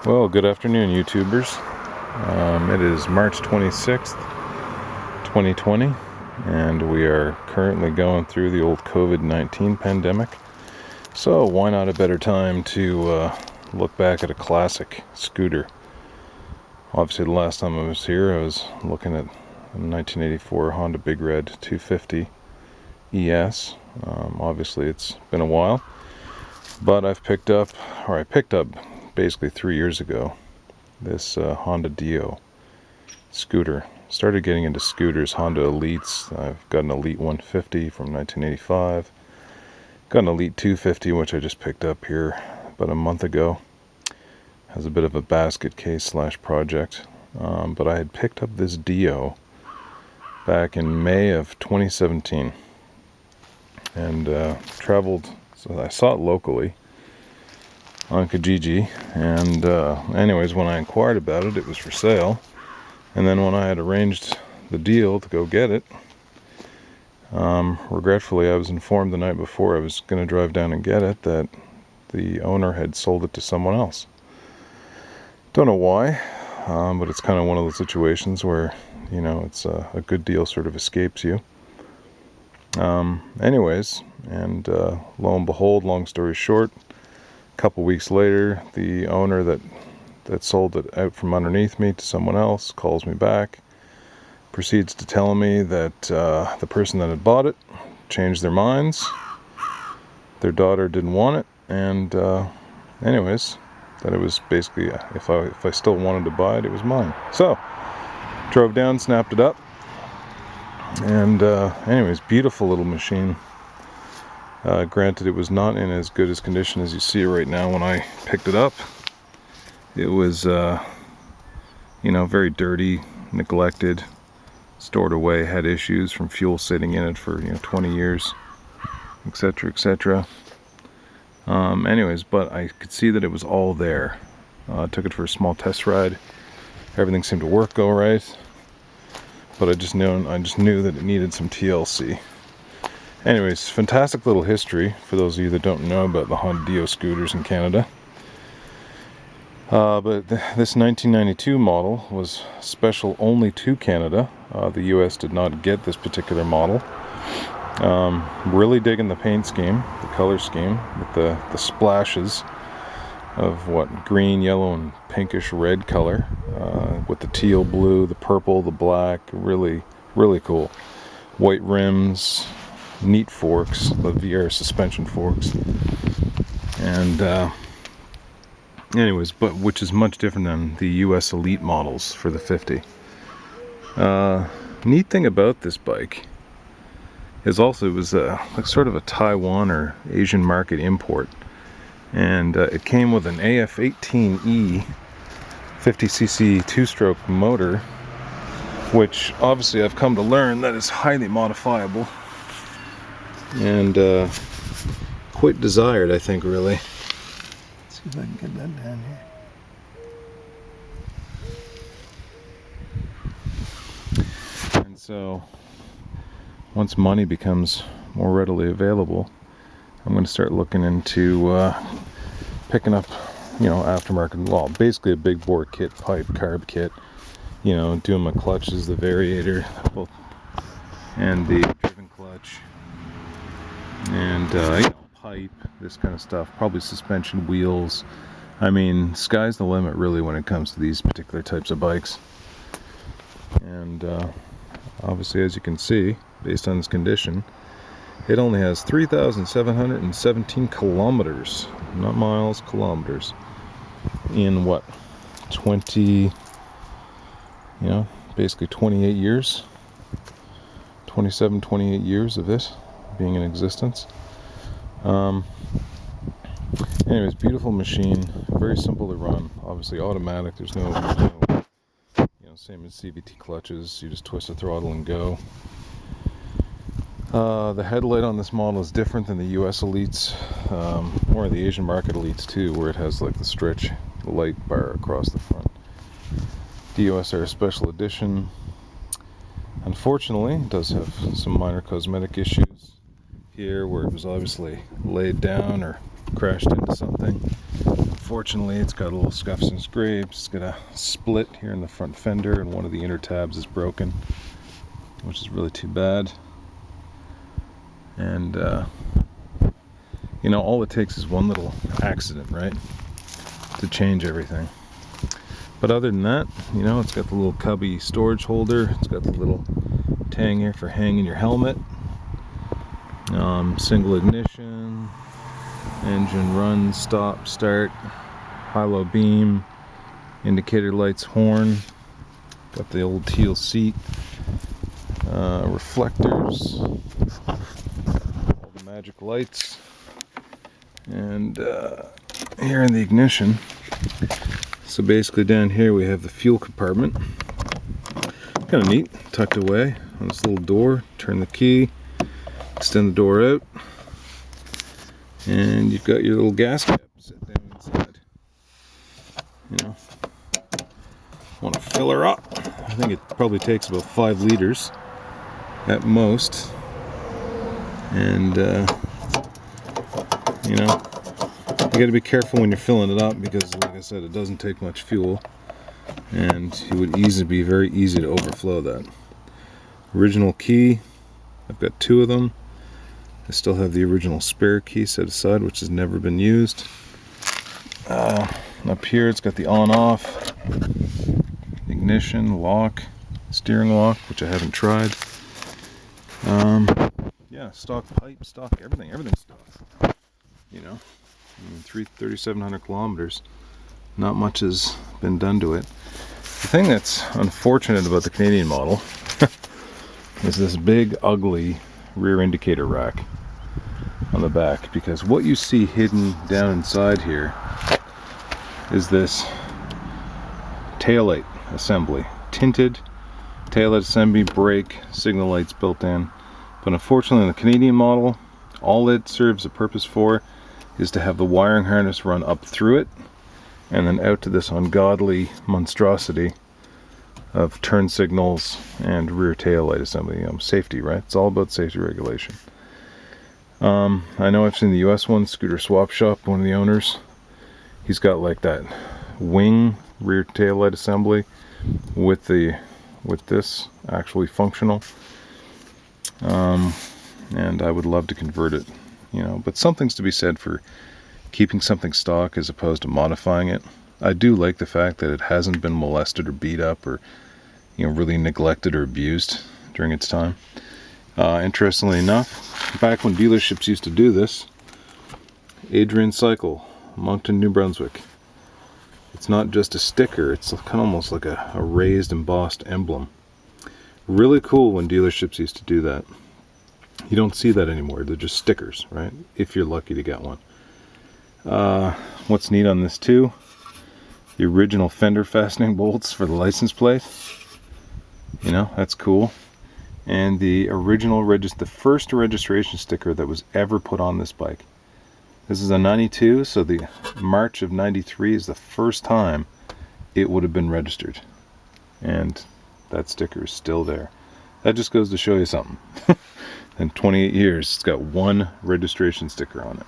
Well, good afternoon, YouTubers. It is March 26th, 2020, and we are currently going through the old COVID-19 pandemic. So why not a better time to look back at a classic scooter? Obviously, the last time I was here, I was looking at a 1984 Honda Big Red 250 ES. Obviously, it's been a while, but I picked up basically 3 years ago, this Honda Dio scooter. Started getting into scooters, Honda Elites. I've got an Elite 150 from 1985. Got an Elite 250, which I just picked up here about a month ago. Has a bit of a basket case / project. But I had picked up this Dio back in May of 2017. And traveled, so I saw it locally on Kijiji, and anyways, when I inquired about it, it was for sale. And then when I had arranged the deal to go get it, regretfully, I was informed the night before I was going to drive down and get it that the owner had sold it to someone else. Don't know why, but it's kind of one of those situations where, you know, it's a good deal sort of escapes you. Anyways, and lo and behold, long story short, a couple weeks later, the owner that sold it out from underneath me to someone else calls me back, proceeds to tell me that the person that had bought it changed their minds, their daughter didn't want it, and anyways, that it was basically, if I still wanted to buy it, it was mine. So, drove down, snapped it up, and anyways, beautiful little machine. Granted, it was not in as good as condition as you see it right now when I picked it up. It was, very dirty, neglected, stored away, had issues from fuel sitting in it for, 20 years, etc., etc. Anyways, but I could see that it was all there. Took it for a small test ride. Everything seemed to work all right, but I just knew that it needed some TLC. Anyways, fantastic little history for those of you that don't know about the Honda Dio scooters in Canada. But this 1992 model was special only to Canada. The US did not get this particular model. Really digging the paint scheme, the color scheme, with the splashes of green, yellow, and pinkish red color, with the teal blue, the purple, the black. Really, really cool. White rims, neat forks, the VR suspension forks, and anyways, but which is much different than the US Elite models for the 50. Neat thing about this bike is also it was like sort of a Taiwan or Asian market import, and it came with an AF18E 50cc two-stroke motor, which obviously I've come to learn that is highly modifiable and quite desired, I think, really. Let's see if I can get that down here. And so, once money becomes more readily available, I'm going to start looking into picking up, aftermarket, well, basically a big bore kit, pipe, carb kit, doing my clutches, the variator, and the driven clutch, and pipe, this kind of stuff, probably suspension, wheels. I mean, sky's the limit really when it comes to these particular types of bikes. And obviously, as you can see, based on its condition, it only has 3,717 kilometers, not miles, kilometers, in what, 20, basically 28 years, 27, 28 years of it being in existence. Anyways, beautiful machine, very simple to run, obviously automatic, there's no same as CVT clutches, you just twist the throttle and go. The headlight on this model is different than the US Elites, or the Asian market Elites too, where it has like the stretch light bar across the front. Dio SR Special Edition. Unfortunately, it does have some minor cosmetic issues here, where it was obviously laid down or crashed into something. unfortunately it's got a little scuffs and scrapes. It's got a split here in the front fender, and one of the inner tabs is broken, which is really too bad. And you know, all it takes is one little accident, right, to change everything. But other than that, you know, it's got the little cubby storage holder. It's got the little tang here for hanging your helmet. Single ignition, engine run, stop, start, high-low beam, indicator lights, horn. Got the old teal seat, reflectors, all the magic lights, and here in the ignition. So basically down here we have the fuel compartment. Kind of neat, tucked away on this little door. Turn the key, extend the door out, and you've got your little gas cap set down inside. You know, want to fill her up. I think it probably takes about 5 liters at most. And you know, you got to be careful when you're filling it up, because like I said, it doesn't take much fuel, and it would be very easy to overflow that. Original key, I've got 2 of them. I still have the original spare key set aside, which has never been used. Up here it's got the on-off, ignition, lock, steering lock, which I haven't tried. Yeah, stock pipe, stock everything's stock. You know, 3,700 kilometers. Not much has been done to it. The thing that's unfortunate about the Canadian model is this big, ugly rear indicator rack on the back, because what you see hidden down inside here is this taillight assembly. Tinted taillight assembly, brake, signal lights built in. But unfortunately in the Canadian model, all it serves a purpose for is to have the wiring harness run up through it and then out to this ungodly monstrosity of turn signals and rear tail light assembly. Safety, right? It's all about safety regulation. I know I've seen the US one, Scooter Swap Shop, one of the owners. He's got like that wing rear tail light assembly with this actually functional. And I would love to convert it, you know, but something's to be said for keeping something stock as opposed to modifying it. I do like the fact that it hasn't been molested or beat up or, you know, really neglected or abused during its time. Interestingly enough, back when dealerships used to do this, Adrian Cycle, Moncton, New Brunswick, it's not just a sticker, it's kind of almost like a raised embossed emblem. Really cool when dealerships used to do that. You don't see that anymore. They're just stickers, right? If you're lucky to get one. What's neat on this too, the original fender fastening bolts for the license plate. You know, that's cool. And the original the first registration sticker that was ever put on this bike. This is a 92, so the March of 93 is the first time it would have been registered. And that sticker is still there. That just goes to show you something. In 28 years, it's got one registration sticker on it.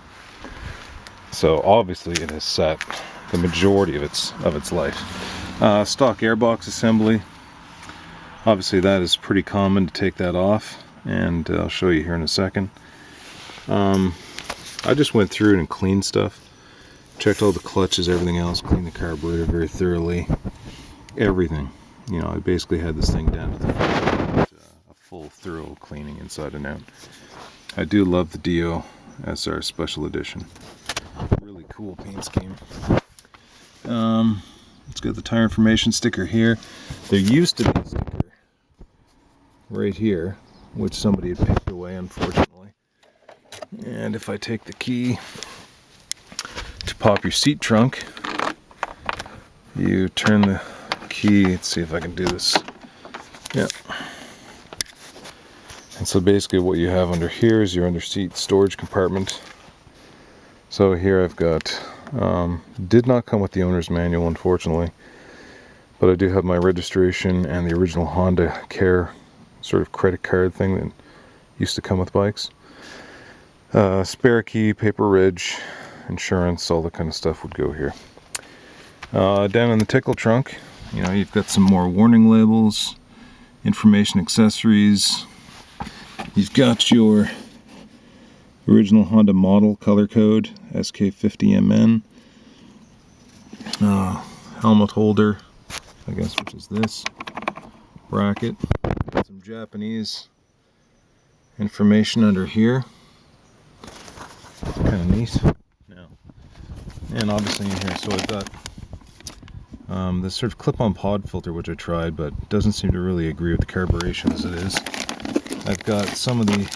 So obviously it has sat the majority of its life. Stock airbox assembly. Obviously that is pretty common to take that off, and I'll show you here in a second. I just went through and cleaned stuff. Checked all the clutches, everything else, cleaned the carburetor very thoroughly. Everything. You know, I basically had this thing down to a full thorough cleaning inside and out. I do love the Dio SR Special Edition. Really cool paint scheme. It's got the tire information sticker here. There used to be a sticker right here, which somebody had picked away, unfortunately. And if I take the key to pop your seat trunk, you turn the key. Let's see if I can do this. Yeah. And so basically what you have under here is your under seat storage compartment. So here I've got, did not come with the owner's manual, unfortunately, but I do have my registration and the original Honda Care sort of credit card thing that used to come with bikes. Spare key, paper ridge, insurance, all that kind of stuff would go here. Down in the tickle trunk, you know, you've got some more warning labels, information accessories. You've got your original Honda model color code, SK50MN. Helmet holder, I guess, which is this. Bracket. Got some Japanese information under here. Kind of neat. Now, and obviously in here, so I've got this sort of clip-on pod filter, which I tried, but doesn't seem to really agree with the carburation as it is. I've got some of the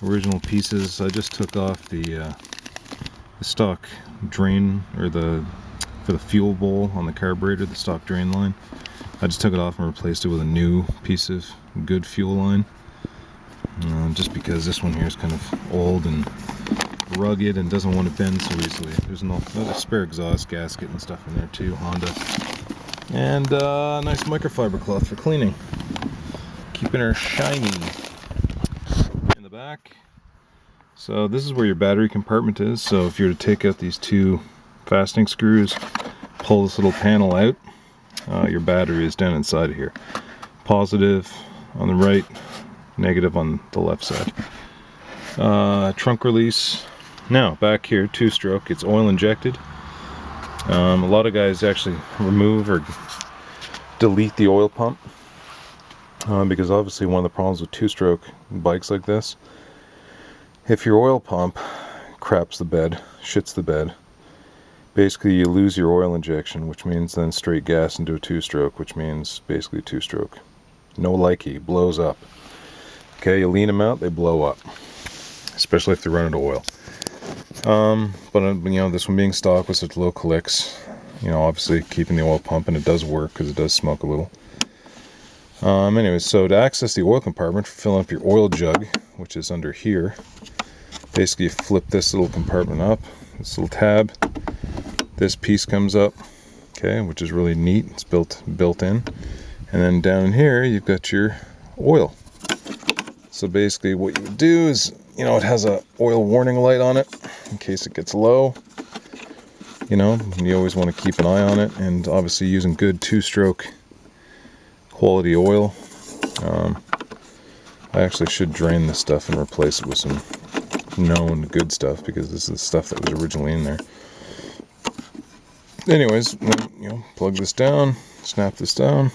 original pieces. I just took off the stock drain, or for the fuel bowl on the carburetor, the stock drain line. I just took it off and replaced it with a new piece of good fuel line. Just because this one here is kind of old and rugged and doesn't want to bend so easily. There's a spare exhaust gasket and stuff in there too, Honda. And a nice microfiber cloth for cleaning. Keeping her shiny. In the back. So this is where your battery compartment is. So if you were to take out these two fastening screws, pull this little panel out, your battery is down inside of here. Positive on the right, negative on the left side. Trunk release. Now back here, 2-stroke, it's oil injected. A lot of guys actually remove or delete the oil pump because obviously one of the problems with 2-stroke bikes like this, if your oil pump craps the bed, shits the bed, basically you lose your oil injection, which means then straight gas into a 2-stroke, which means basically 2-stroke. No likey, blows up. Okay, you lean them out, they blow up, especially if they run into oil. But you know, this one being stock with such low clicks, you know, obviously keeping the oil pumping, it does work because it does smoke a little. Anyways, so to access the oil compartment for filling up your oil jug, which is under here, basically you flip this little compartment up, this little tab, this piece comes up, okay, which is really neat. It's built in, and then down in here you've got your oil. So basically what you would do is, you know, it has a oil warning light on it in case it gets low. You know, you always want to keep an eye on it, and obviously using good 2-stroke quality oil. I actually should drain this stuff and replace it with some known good stuff, because this is the stuff that was originally in there. Anyways, then, you know, plug this down, snap this down.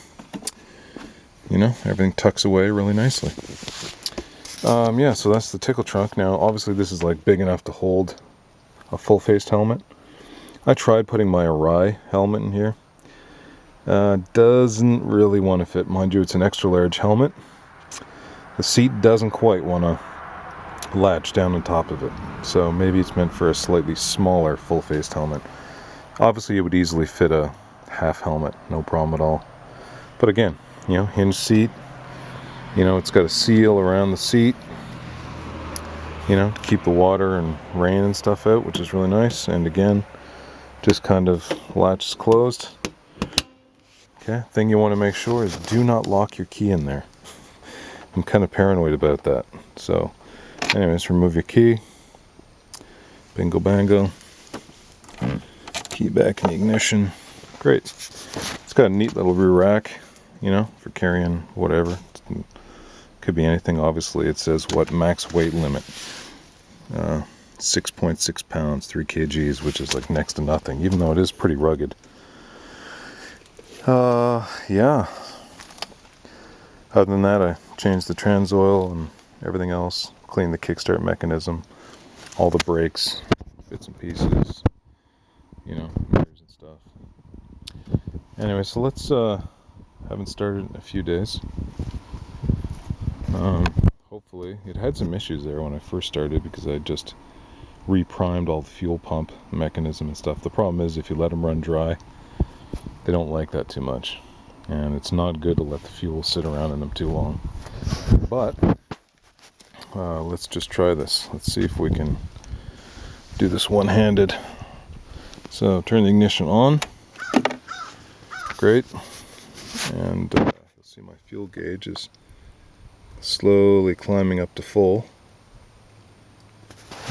You know, everything tucks away really nicely. Yeah, so that's the tickle trunk. Now, obviously this is like big enough to hold a full-faced helmet. I tried putting my Arai helmet in here. Doesn't really want to fit. Mind you, it's an extra large helmet. The seat doesn't quite want to latch down on top of it. So maybe it's meant for a slightly smaller full-faced helmet. Obviously it would easily fit a half helmet, no problem at all. But again, you know, hinge seat. You know, it's got a seal around the seat, you know, to keep the water and rain and stuff out, which is really nice. And again, just kind of latches closed. Okay, thing you want to make sure is do not lock your key in there. I'm kind of paranoid about that. So, anyways, remove your key. Bingo bango. Key back in the ignition. Great. It's got a neat little rear rack, you know, for carrying whatever. Could be anything, obviously. It says what max weight limit. 6.6 pounds, 3 kgs, which is like next to nothing, even though it is pretty rugged. Yeah. Other than that, I changed the trans oil and everything else. Cleaned the kickstart mechanism, all the brakes, bits and pieces, you know, mirrors and stuff. Anyway, so let's, haven't started in a few days. Hopefully, it had some issues there when I first started because I just reprimed all the fuel pump mechanism and stuff. The problem is if you let them run dry, they don't like that too much, and it's not good to let the fuel sit around in them too long. But let's just try this. Let's see if we can do this one-handed. So turn the ignition on. Great. And you'll see my fuel gauge is slowly climbing up to full.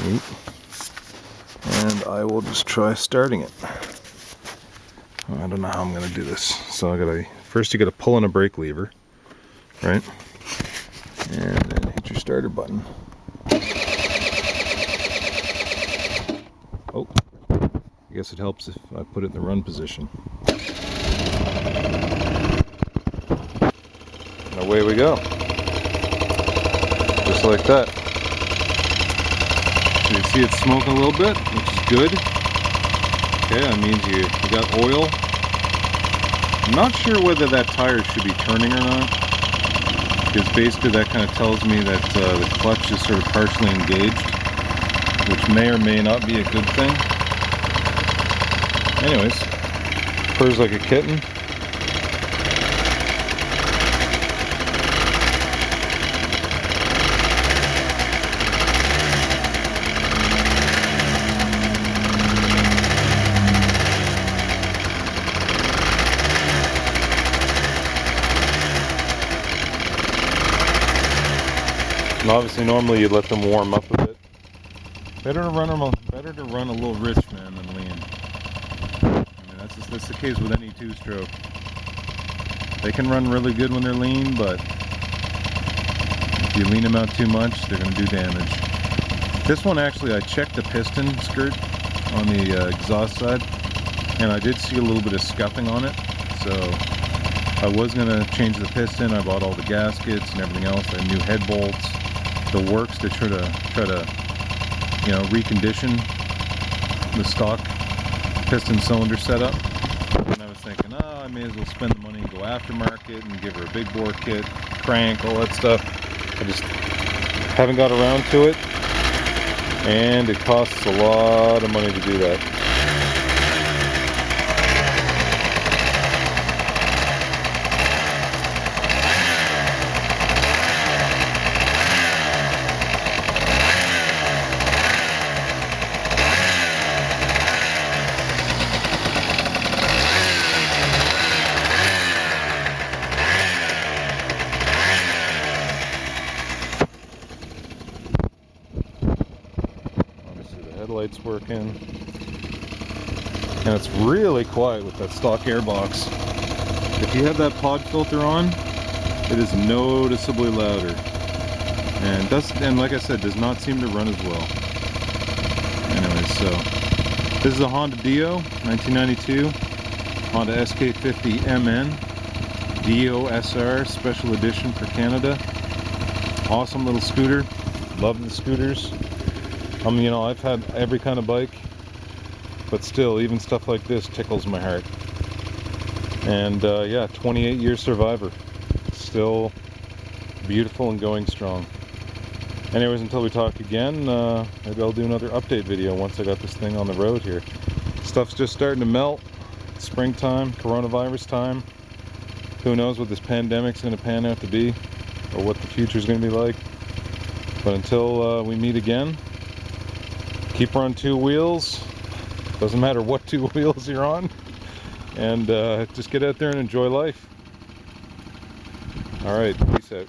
Neat. And I will just try starting it. I don't know how I'm gonna do this. So first you gotta pull on a brake lever, right? And then hit your starter button. Oh, I guess it helps if I put it in the run position. And away we go. Just like that. So you see it's smoking a little bit, which is good. Okay, that means you got oil. I'm not sure whether that tire should be turning or not, because basically that kind of tells me that the clutch is sort of partially engaged, which may or may not be a good thing. Anyways, purrs like a kitten. And obviously, normally you'd let them warm up a bit. Better to run a little rich, man, than lean. I mean, that's the case with any two-stroke. They can run really good when they're lean, but if you lean them out too much, they're going to do damage. This one, actually, I checked the piston skirt on the exhaust side, and I did see a little bit of scuffing on it. So I was going to change the piston. I bought all the gaskets and everything else. I had new head bolts. The works to try to recondition the stock piston cylinder setup. And I was thinking, I may as well spend the money and go aftermarket and give her a big bore kit, crank, all that stuff. I just haven't got around to it, and it costs a lot of money to do that. Headlights working, and it's really quiet with that stock airbox. If you have that pod filter on, it is noticeably louder, and like I said, does not seem to run as well. Anyways, so this is a Honda Dio 1992 Honda SK50 MN Dio SR special edition for Canada. Awesome little scooter. Love the scooters. I've had every kind of bike, but still, even stuff like this tickles my heart. And yeah, 28-year survivor. Still beautiful and going strong. Anyways, until we talk again, maybe I'll do another update video once I got this thing on the road here. Stuff's just starting to melt. It's springtime, coronavirus time. Who knows what this pandemic's going to pan out to be, or what the future's going to be like. But until we meet again, keep her on two wheels. Doesn't matter what two wheels you're on. And just get out there and enjoy life. Alright, peace out.